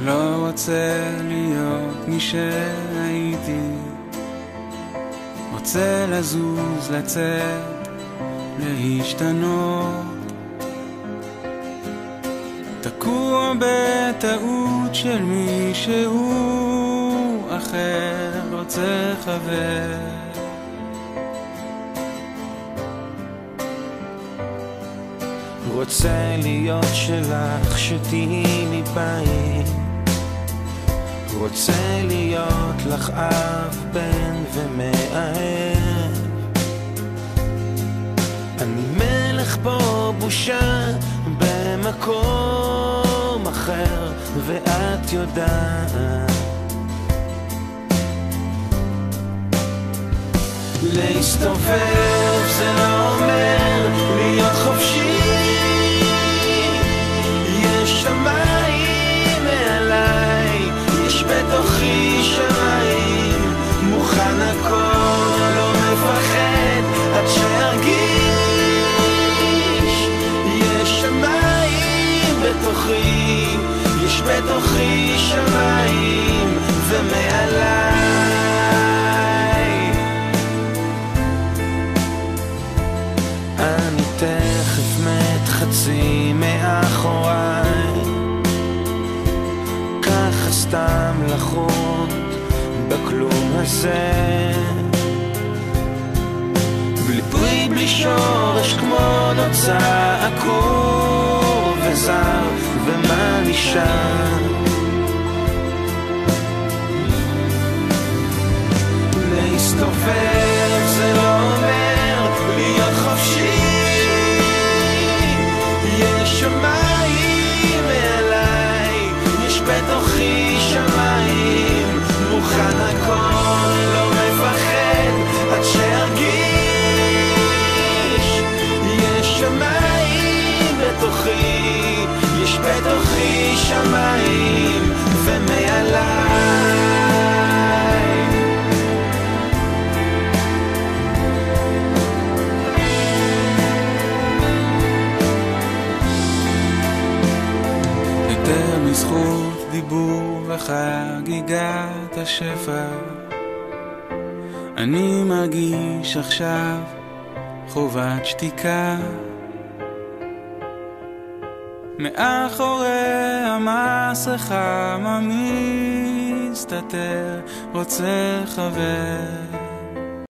לא רוצה להיות מי שהייתי, רוצה לזוז, לצאת, להשתנות, תקוע בטעות של מישהו אחר, רוצה חבר. רוצה להיות שלך, שתהי לי בית, רוצה להיות לך אב, בן ומאהב. אני מלך בו בושה במקום אחר, ואת יודעת. להסתובב זה לא אומר להיות חופשי, יש שמיים מעליי, יש בתוכי שמיים, מוכן הכל, לא מפחד עד שארגיש. יש שמיים בתוכי, יש בתוכי שמיים ומעליי. אני תכף מת חצי מאחוריי, ככה סתם לחוט בכלום הזה, בלי פרי בלי שורש, כמו נוצה עקור וזר, ומה נשאר? להסתובב זה לא אומר להיות חופשי, יש שמיים מעליי, יש בתוכי שמיים, מוכן הכל, לא מפחד עד שארגיש. יש שמיים בתוכי, יש בתוכי שמיים ומעליי. יותר מזכות דיבור וחגיגת השפע, אני מרגיש עכשיו חובת שתיקה. מאחורי המסכה מה מסתתר, רוצה חבר.